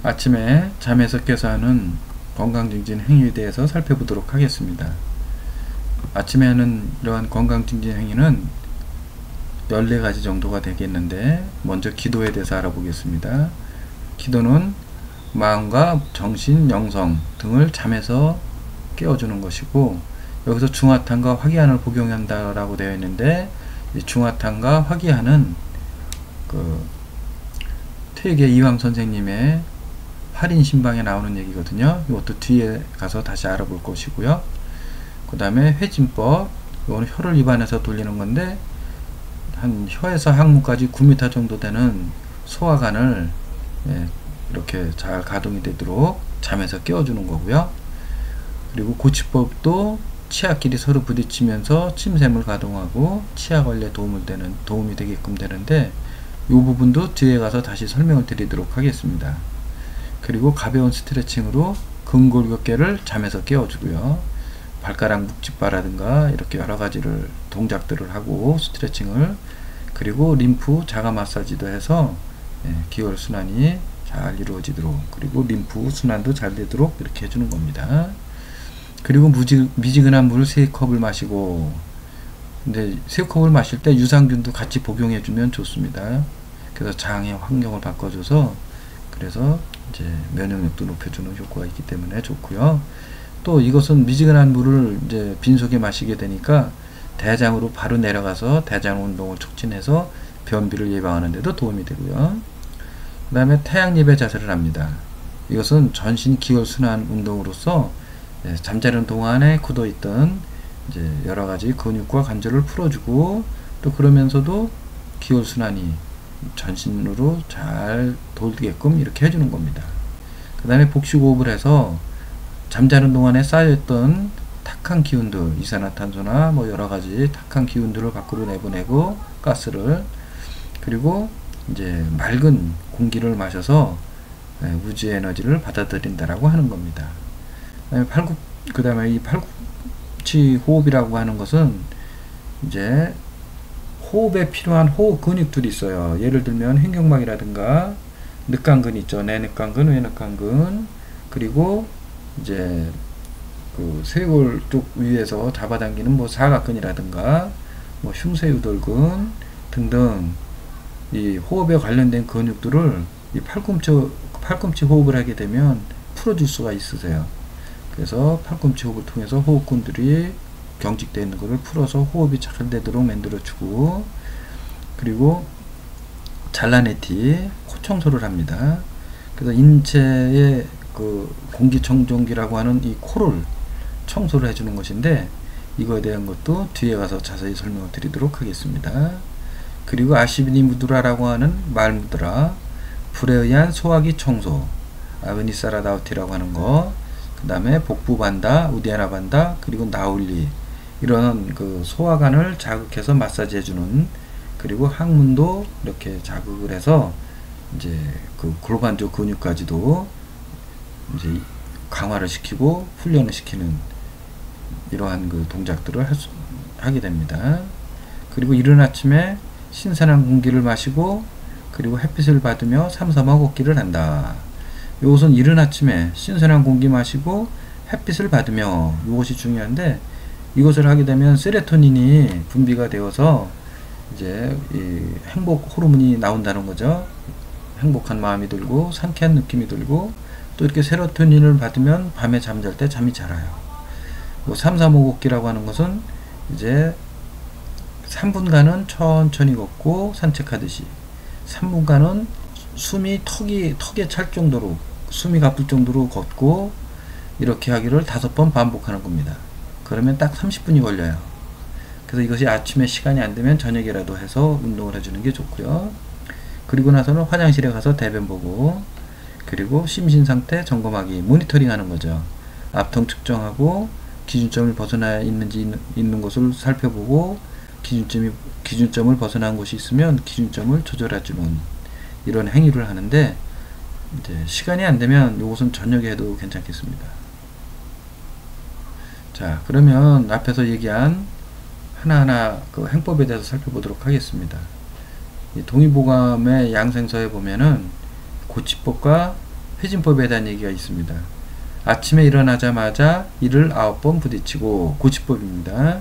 아침에 잠에서 깨서 하는 건강증진 행위에 대해서 살펴보도록 하겠습니다. 아침에 하는 이러한 건강증진 행위는 14가지 정도가 되겠는데, 먼저 기도에 대해서 알아보겠습니다. 기도는 마음과 정신, 영성 등을 잠에서 깨워주는 것이고, 여기서 중화탄과 화기한을 복용한다라고 되어 있는데, 이 중화탄과 화기한은 퇴계 이황 선생님의 8인 신방에 나오는 얘기거든요. 이것도 뒤에 가서 다시 알아볼 것이고요. 그 다음에 회진법, 이거는 혀를 입안에서 돌리는 건데, 한 혀에서 항문까지 9m 정도 되는 소화관을 이렇게 잘 가동이 되도록 잠에서 깨워주는 거고요. 그리고 고치법도 치아끼리 서로 부딪히면서 침샘을 가동하고 치아 관리에 도움이 되게끔 되는데, 이 부분도 뒤에 가서 다시 설명을 드리도록 하겠습니다. 그리고 가벼운 스트레칭으로 근골격계를 잠에서 깨워주고요. 발가락 묵직바라든가 이렇게 여러 가지를 동작들을 하고 스트레칭을, 그리고 림프 자가 마사지도 해서 기혈순환이 잘 이루어지도록, 그리고 림프 순환도 잘 되도록 이렇게 해주는 겁니다. 그리고 미지근한 물을 3컵을 마시고, 근데 3컵을 마실 때 유산균도 같이 복용해주면 좋습니다. 그래서 장의 환경을 바꿔줘서, 그래서 이제 면역력도 높여주는 효과가 있기 때문에 좋고요. 또 이것은 미지근한 물을 이제 빈속에 마시게 되니까 대장으로 바로 내려가서 대장 운동을 촉진해서 변비를 예방하는 데도 도움이 되고요. 그 다음에 태양예배 자세를 합니다. 이것은 전신 기혈순환 운동으로서 잠자는 동안에 굳어있던 이제 여러가지 근육과 관절을 풀어주고, 또 그러면서도 기혈순환이 전신으로 잘 돌게끔 이렇게 해주는 겁니다. 그 다음에 복식호흡을 해서 잠자는 동안에 쌓여있던 탁한 기운들, 이산화탄소나 뭐 여러가지 탁한 기운들을 밖으로 내보내고, 가스를, 그리고 이제 맑은 공기를 마셔서 우주의 에너지를 받아들인다라고 하는 겁니다. 그 다음에 이 팔꿈치 호흡이라고 하는 것은 이제 호흡에 필요한 호흡 근육들이 있어요. 예를 들면 횡격막이라든가 늑간근 있죠. 내늑간근, 외늑간근, 그리고 이제 그 쇄골 쪽 위에서 잡아당기는 뭐 사각근이라든가 뭐 흉쇄유돌근 등등 이 호흡에 관련된 근육들을 이 팔꿈치 호흡을 하게 되면 풀어줄 수가 있으세요. 그래서 팔꿈치 호흡을 통해서 호흡근들이 경직되어 있는 것을 풀어서 호흡이 잘 되도록 만들어주고, 그리고 잘라내티 코 청소를 합니다. 그래서 인체의 그 공기청정기라고 하는 이 코를 청소를 해주는 것인데, 이거에 대한 것도 뒤에 가서 자세히 설명을 드리도록 하겠습니다. 그리고 아시비니무드라라고 하는 말무드라, 불에 의한 소화기 청소, 아그니사라다우티라고 하는 거, 그 다음에 복부반다, 우디아나반다, 그리고 나울리, 이런 그 소화관을 자극해서 마사지 해주는, 그리고 항문도 이렇게 자극을 해서 이제 그 골반조 근육까지도 이제 강화를 시키고 훈련을 시키는 이러한 그 동작들을 하게 됩니다. 그리고 이른 아침에 신선한 공기를 마시고, 그리고 햇빛을 받으며 삼삼오오 걷기를 한다. 이것은 이른 아침에 신선한 공기 마시고 햇빛을 받으며, 이것이 중요한데, 이것을 하게 되면 세로토닌이 분비가 되어서 이제 이 행복 호르몬이 나온다는 거죠. 행복한 마음이 들고 상쾌한 느낌이 들고, 또 이렇게 세로토닌을 받으면 밤에 잠잘 때 잠이 잘 와요. 뭐 3-3-5 걷기라고 하는 것은 이제 3분간은 천천히 걷고 산책하듯이, 3분간은 숨이 턱에 찰 정도로, 숨이 가쁠 정도로 걷고, 이렇게 하기를 5번 반복하는 겁니다. 그러면 딱 30분이 걸려요. 그래서 이것이 아침에 시간이 안 되면 저녁이라도 해서 운동을 해주는 게 좋고요. 그리고 나서는 화장실에 가서 대변 보고, 그리고 심신상태 점검하기, 모니터링 하는 거죠. 압통 측정하고 기준점을 벗어나 있는 것을 살펴보고, 기준점을 벗어난 곳이 있으면 기준점을 조절해주는 이런 행위를 하는데, 이제 시간이 안 되면 이것은 저녁에 해도 괜찮겠습니다. 자, 그러면 앞에서 얘기한 하나하나 그 행법에 대해서 살펴보도록 하겠습니다. 이 동의보감의 양생서에 보면은 고치법과 회진법에 대한 얘기가 있습니다. 아침에 일어나자마자 이를 9번 부딪히고 고치법입니다.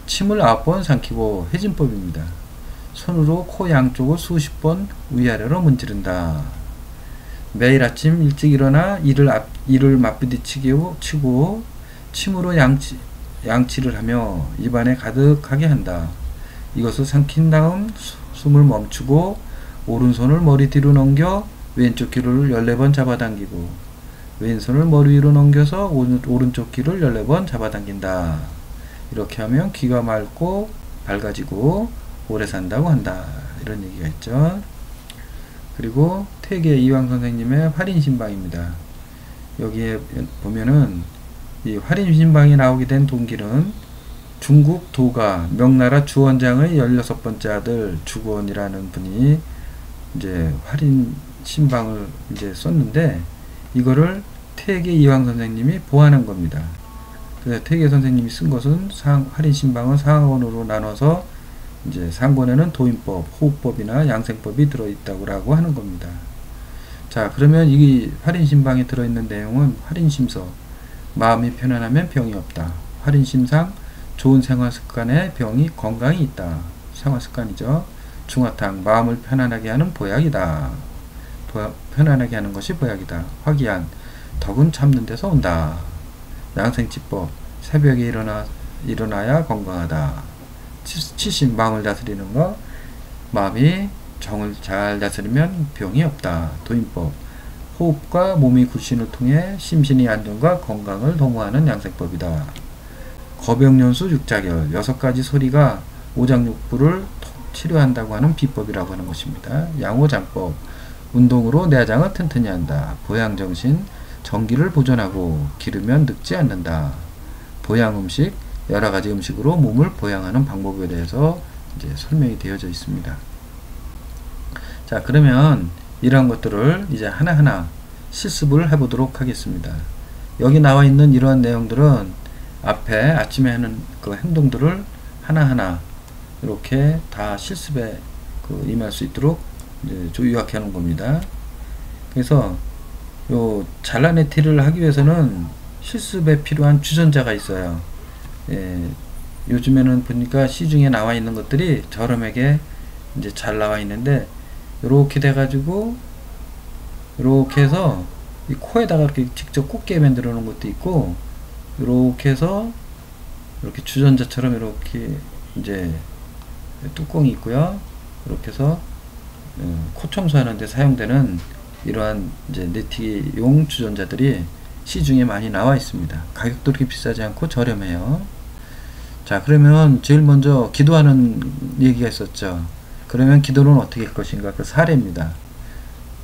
침을 9번 삼키고 회진법입니다. 손으로 코 양쪽을 수십 번 위아래로 문지른다. 매일 아침 일찍 일어나 이를 맞부딪히고 치고 침으로 양치를 하며 입안에 가득하게 한다. 이것을 삼킨 다음 숨을 멈추고 오른손을 머리 뒤로 넘겨 왼쪽 귀를 14번 잡아당기고 왼손을 머리 위로 넘겨서 오른쪽 귀를 14번 잡아당긴다. 이렇게 하면 귀가 맑고 밝아지고 오래 산다고 한다. 이런 얘기가 있죠. 그리고 퇴계 이황 선생님의 활인신방입니다. 여기에 보면은 이 활인신방이 나오게 된 동기는 중국 도가 명나라 주원장의 16번째 아들 주건이라는 분이 이제 활인신방을 이제 썼는데 이거를 퇴계 이황 선생님이 보완한 겁니다. 그래서 퇴계 선생님이 쓴 것은 활인신방은 상하권으로 나눠서 이제 상권에는 도인법, 호흡법이나 양생법이 들어있다고 하는 겁니다. 자, 그러면 이 활인신방에 들어있는 내용은 활인심서, 마음이 편안하면 병이 없다. 활인심상, 좋은 생활습관에 건강이 있다. 생활습관이죠. 중화탕, 마음을 편안하게 하는 보약이다. 편안하게 하는 것이 보약이다. 화기한, 덕은 참는 데서 온다. 양생치법, 새벽에 일어나야 건강하다. 치심, 마음을 다스리는 것, 마음이 정을 잘 다스리면 병이 없다. 도인법, 호흡과 몸의 굴신을 통해 심신의 안정과 건강을 도모하는 양생법이다. 거병연수 육자결, 6가지 소리가 오장육부를 치료한다고 하는 비법이라고 하는 것입니다. 양호장법, 운동으로 내장을 튼튼히 한다. 보양정신, 정기를 보존하고 기르면 늙지 않는다. 보양음식, 여러가지 음식으로 몸을 보양하는 방법에 대해서 이제 설명이 되어져 있습니다. 자, 그러면 이러한 것들을 이제 하나하나 실습을 해보도록 하겠습니다. 여기 나와 있는 이러한 내용들은 앞에 아침에 하는 그 행동들을 하나하나 이렇게 다 실습에 임할 수 있도록 이제 요약해 놓은 겁니다. 그래서 요 잘라내 티를 하기 위해서는 실습에 필요한 주전자가 있어요. 예, 요즘에는 보니까 시중에 나와 있는 것들이 저렴하게 이제 잘 나와 있는데 이렇게 돼 가지고 이렇게 해서 이 코에다가 이렇게 직접 꽂게 만들어 놓은 것도 있고 이렇게 해서 이렇게 주전자처럼 이렇게 이제 뚜껑이 있고요. 이렇게 해서 코 청소하는 데 사용되는 이러한 이제 네티용 주전자들이 시중에 많이 나와 있습니다. 가격도 그렇게 비싸지 않고 저렴해요. 자, 그러면 제일 먼저 기도하는 얘기가 있었죠. 그러면 기도는 어떻게 할 것인가? 그 사례입니다.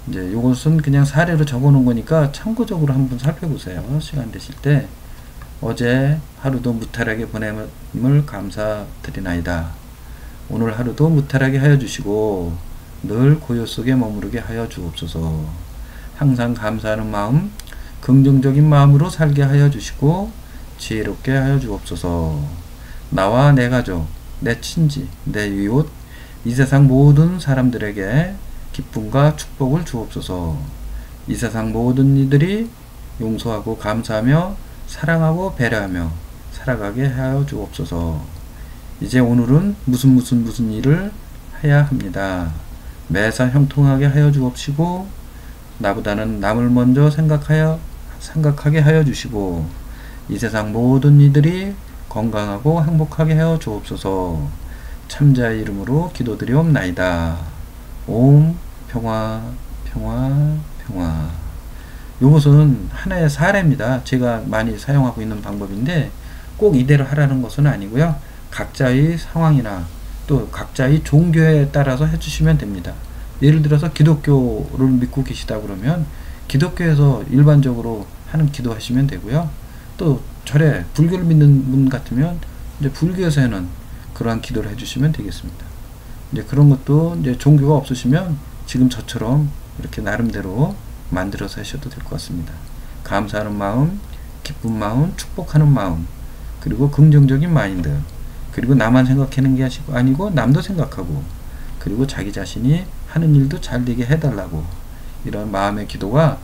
이제 요것은 그냥 사례로 적어 놓은 거니까 참고적으로 한번 살펴보세요. 시간 되실 때. 어제 하루도 무탈하게 보냄을 감사드리나이다. 오늘 하루도 무탈하게 하여 주시고 늘 고요 속에 머무르게 하여 주옵소서. 항상 감사하는 마음, 긍정적인 마음으로 살게 하여 주시고 지혜롭게 하여 주옵소서. 나와 내 가족, 내 친지, 내 이웃, 이 세상 모든 사람들에게 기쁨과 축복을 주옵소서. 이 세상 모든 이들이 용서하고 감사하며 사랑하고 배려하며 살아가게 하여 주옵소서. 이제 오늘은 무슨 일을 해야 합니다. 매사 형통하게 하여 주옵시고 나보다는 남을 먼저 생각하게 하여 주시고 이 세상 모든 이들이 건강하고 행복하게 하여 주옵소서. 참자의 이름으로 기도드리옵나이다. 옴 평화 평화 평화. 요것은 하나의 사례입니다. 제가 많이 사용하고 있는 방법인데 꼭 이대로 하라는 것은 아니고요. 각자의 상황이나 또 각자의 종교에 따라서 해주시면 됩니다. 예를 들어서 기독교를 믿고 계시다 그러면 기독교에서 일반적으로 하는 기도 하시면 되고요. 또 절에 불교를 믿는 분 같으면 이제 불교에서 하는 그러한 기도를 해주시면 되겠습니다. 이제 그런 것도 이제 종교가 없으시면 지금 저처럼 이렇게 나름대로 만들어서 하셔도 될 것 같습니다. 감사하는 마음, 기쁜 마음, 축복하는 마음, 그리고 긍정적인 마인드, 그리고 나만 생각하는 게 아니고 남도 생각하고, 그리고 자기 자신이 하는 일도 잘 되게 해달라고, 이런 마음의 기도가